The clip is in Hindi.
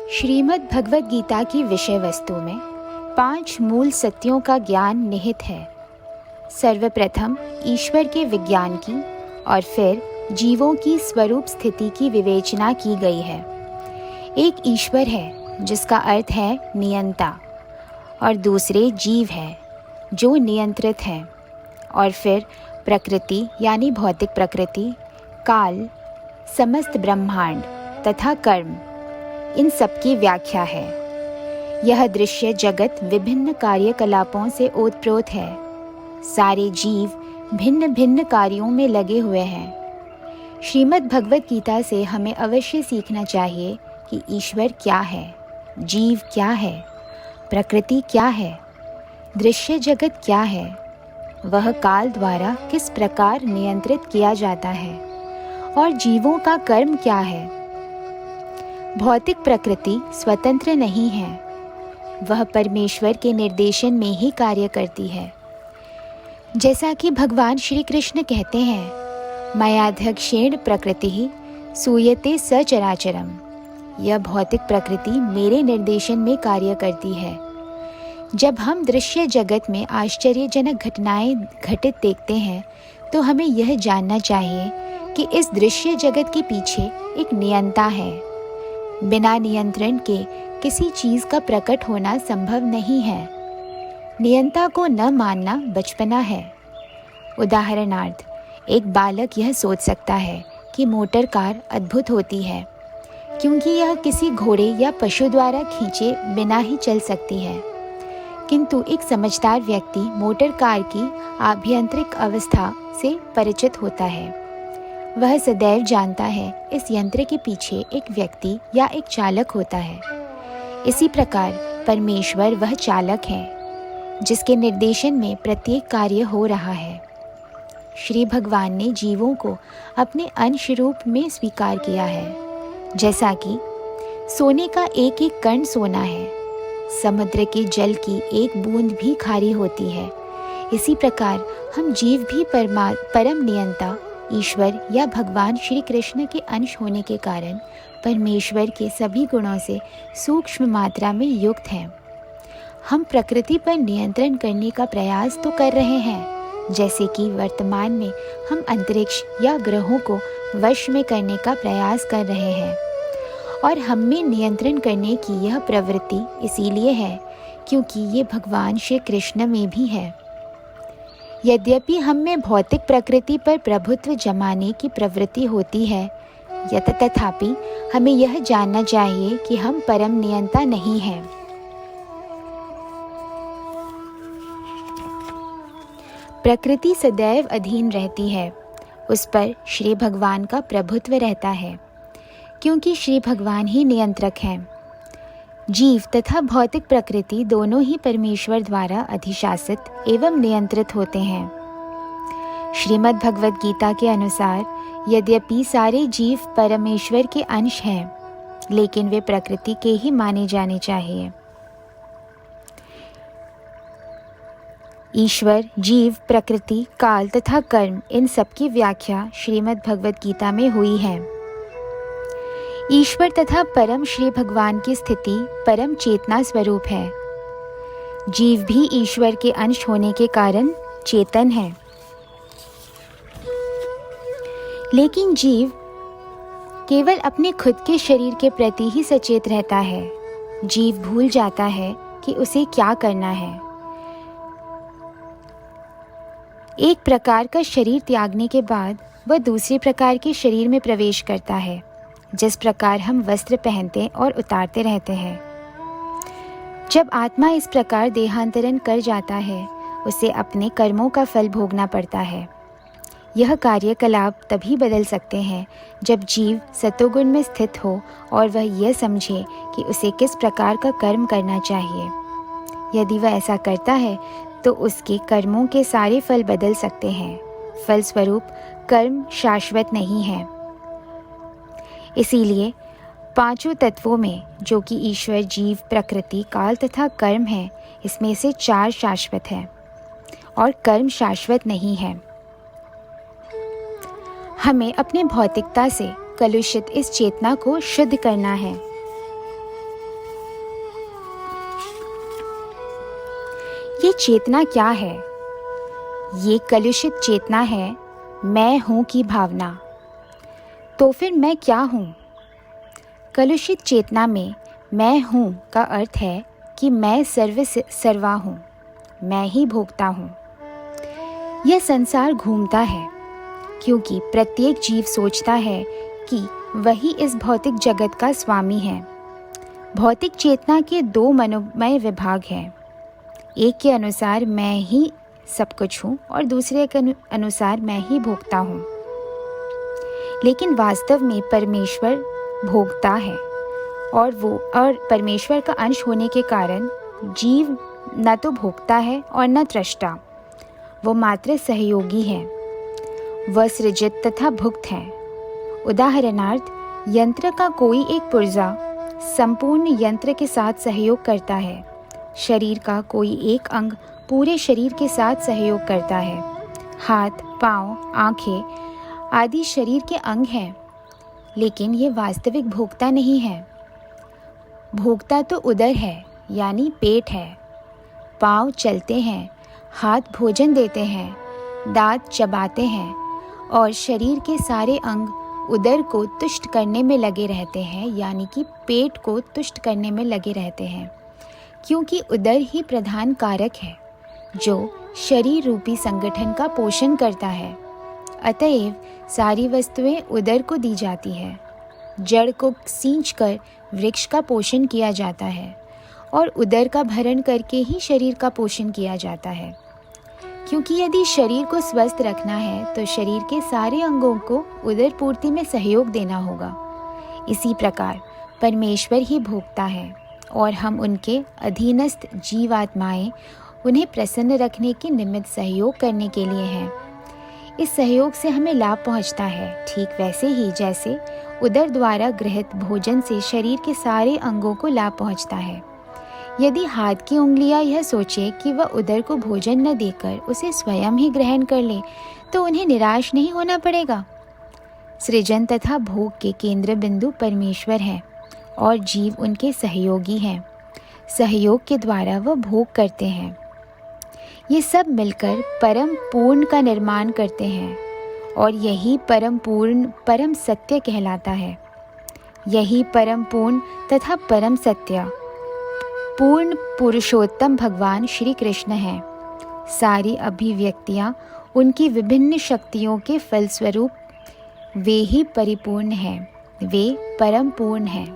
श्रीमद् भगवद गीता की विषय वस्तु में 5 मूल सत्यों का ज्ञान निहित है। सर्वप्रथम ईश्वर के विज्ञान की और फिर जीवों की स्वरूप स्थिति की विवेचना की गई है। एक ईश्वर है जिसका अर्थ है नियंता, और दूसरे जीव है जो नियंत्रित हैं, और फिर प्रकृति यानी भौतिक प्रकृति, काल, समस्त ब्रह्मांड तथा कर्म, इन सब की व्याख्या है। यह दृश्य जगत विभिन्न कार्यकलापों से ओतप्रोत है। सारे जीव भिन्न भिन्न कार्यों में लगे हुए हैं। श्रीमद् भगवद गीता से हमें अवश्य सीखना चाहिए कि ईश्वर क्या है, जीव क्या है, प्रकृति क्या है, दृश्य जगत क्या है, वह काल द्वारा किस प्रकार नियंत्रित किया जाता है, और जीवों का कर्म क्या है। भौतिक प्रकृति स्वतंत्र नहीं है, वह परमेश्वर के निर्देशन में ही कार्य करती है। जैसा कि भगवान श्री कृष्ण कहते हैं, मयाध्यक्षेण प्रकृति सूयते सचराचरम। यह भौतिक प्रकृति मेरे निर्देशन में कार्य करती है। जब हम दृश्य जगत में आश्चर्यजनक घटनाएं घटित देखते हैं तो हमें यह जानना चाहिए कि इस दृश्य जगत के पीछे एक नियंता है। बिना नियंत्रण के किसी चीज का प्रकट होना संभव नहीं है। नियंता को न मानना बचपना है। उदाहरणार्थ, एक बालक यह सोच सकता है कि मोटर कार अद्भुत होती है क्योंकि यह किसी घोड़े या पशु द्वारा खींचे बिना ही चल सकती है। किंतु एक समझदार व्यक्ति मोटर कार की आभ्यंतरिक अवस्था से परिचित होता है। वह सदैव जानता है इस यंत्र के पीछे एक व्यक्ति या एक चालक होता है। इसी प्रकार परमेश्वर वह चालक है जिसके निर्देशन में प्रत्येक कार्य हो रहा है। श्री भगवान ने जीवों को अपने अंश रूप में स्वीकार किया है। जैसा कि सोने का एक एक कण सोना है, समुद्र के जल की एक बूंद भी खारी होती है, इसी प्रकार हम जीव भी परम नियंता ईश्वर या भगवान श्री कृष्ण के अंश होने के कारण परमेश्वर के सभी गुणों से सूक्ष्म मात्रा में युक्त हैं। हम प्रकृति पर नियंत्रण करने का प्रयास तो कर रहे हैं, जैसे कि वर्तमान में हम अंतरिक्ष या ग्रहों को वश में करने का प्रयास कर रहे हैं। और हम में नियंत्रण करने की यह प्रवृत्ति इसीलिए है क्योंकि ये भगवान श्री कृष्ण में भी है। यद्यपि हम में भौतिक प्रकृति पर प्रभुत्व जमाने की प्रवृत्ति होती है, तथापि हमें यह जानना चाहिए कि हम परम नियंता नहीं हैं। प्रकृति सदैव अधीन रहती है, उस पर श्री भगवान का प्रभुत्व रहता है क्योंकि श्री भगवान ही नियंत्रक हैं। जीव तथा भौतिक प्रकृति दोनों ही परमेश्वर द्वारा अधिशासित एवं नियंत्रित होते हैं। श्रीमद् भगवद गीता के अनुसार यद्यपि सारे जीव परमेश्वर के अंश हैं, लेकिन वे प्रकृति के ही माने जाने चाहिए। ईश्वर, जीव, प्रकृति, काल तथा कर्म, इन सब की व्याख्या श्रीमद् भगवद गीता में हुई है। ईश्वर तथा परम श्री भगवान की स्थिति परम चेतना स्वरूप है। जीव भी ईश्वर के अंश होने के कारण चेतन है, लेकिन जीव केवल अपने खुद के शरीर के प्रति ही सचेत रहता है। जीव भूल जाता है कि उसे क्या करना है। एक प्रकार का शरीर त्यागने के बाद वह दूसरे प्रकार के शरीर में प्रवेश करता है। जिस प्रकार हम वस्त्र पहनते और उतारते रहते हैं, जब आत्मा इस प्रकार देहांतरण कर जाता है, उसे अपने कर्मों का फल भोगना पड़ता है। यह कार्यकलाप तभी बदल सकते हैं जब जीव सतोगुण में स्थित हो और वह यह समझे कि उसे किस प्रकार का कर्म करना चाहिए। यदि वह ऐसा करता है तो उसके कर्मों के सारे फल बदल सकते हैं। फलस्वरूप कर्म शाश्वत नहीं है। इसीलिए 5 तत्वों में, जो कि ईश्वर, जीव, प्रकृति, काल तथा कर्म है, इसमें से 4 शाश्वत हैं और कर्म शाश्वत नहीं है। हमें अपने भौतिकता से कलुषित इस चेतना को शुद्ध करना है। ये चेतना क्या है? ये कलुषित चेतना है मैं हूँ की भावना। तो फिर मैं क्या हूँ? कलुषित चेतना में मैं हूँ का अर्थ है कि मैं सर्वा हूँ, मैं ही भोगता हूँ। यह संसार घूमता है क्योंकि प्रत्येक जीव सोचता है कि वही इस भौतिक जगत का स्वामी है। भौतिक चेतना के दो मनोमय विभाग हैं। एक के अनुसार मैं ही सब कुछ हूँ और दूसरे के अनुसार मैं ही भोगता हूँ। लेकिन वास्तव में परमेश्वर भोगता है और परमेश्वर का अंश होने के कारण जीव न तो भोगता है और न त्रष्टा, वो मात्र सहयोगी है। वह सृजित तथा भुक्त है। उदाहरणार्थ, यंत्र का कोई एक पुर्जा संपूर्ण यंत्र के साथ सहयोग करता है। शरीर का कोई एक अंग पूरे शरीर के साथ सहयोग करता है। हाथ, पाँव, आँखें आदि शरीर के अंग हैं, लेकिन ये वास्तविक भोक्ता नहीं है। भोक्ता तो उदर है, यानी पेट है। पाँव चलते हैं, हाथ भोजन देते हैं, दांत चबाते हैं और शरीर के सारे अंग उदर को तुष्ट करने में लगे रहते हैं, यानी कि पेट को तुष्ट करने में लगे रहते हैं, क्योंकि उदर ही प्रधान कारक है जो शरीर रूपी संगठन का पोषण करता है। अतएव सारी वस्तुएं उदर को दी जाती है। जड़ को सींचकर वृक्ष का पोषण किया जाता है और उदर का भरण करके ही शरीर का पोषण किया जाता है। क्योंकि यदि शरीर को स्वस्थ रखना है तो शरीर के सारे अंगों को उदर पूर्ति में सहयोग देना होगा। इसी प्रकार परमेश्वर ही भोगता है और हम उनके अधीनस्थ जीवात्माएं उन्हें प्रसन्न रखने के निमित्त सहयोग करने के लिए हैं। इस सहयोग से हमें लाभ पहुंचता है, ठीक वैसे ही जैसे उदर द्वारा गृहीत भोजन से शरीर के सारे अंगों को लाभ पहुंचता है। यदि हाथ की उंगलियां यह सोचे कि वह उदर को भोजन न देकर उसे स्वयं ही ग्रहण कर ले, तो उन्हें निराश नहीं होना पड़ेगा। सृजन तथा भोग के केंद्र बिंदु परमेश्वर है और जीव उनके सहयोगी हैं। सहयोग के द्वारा वह भोग करते हैं। ये सब मिलकर परम पूर्ण का निर्माण करते हैं और यही परम पूर्ण परम सत्य कहलाता है। यही परम पूर्ण तथा परम सत्य पूर्ण पुरुषोत्तम भगवान श्री कृष्ण हैं। सारी अभिव्यक्तियाँ उनकी विभिन्न शक्तियों के फलस्वरूप वे ही परिपूर्ण हैं, वे परम पूर्ण हैं।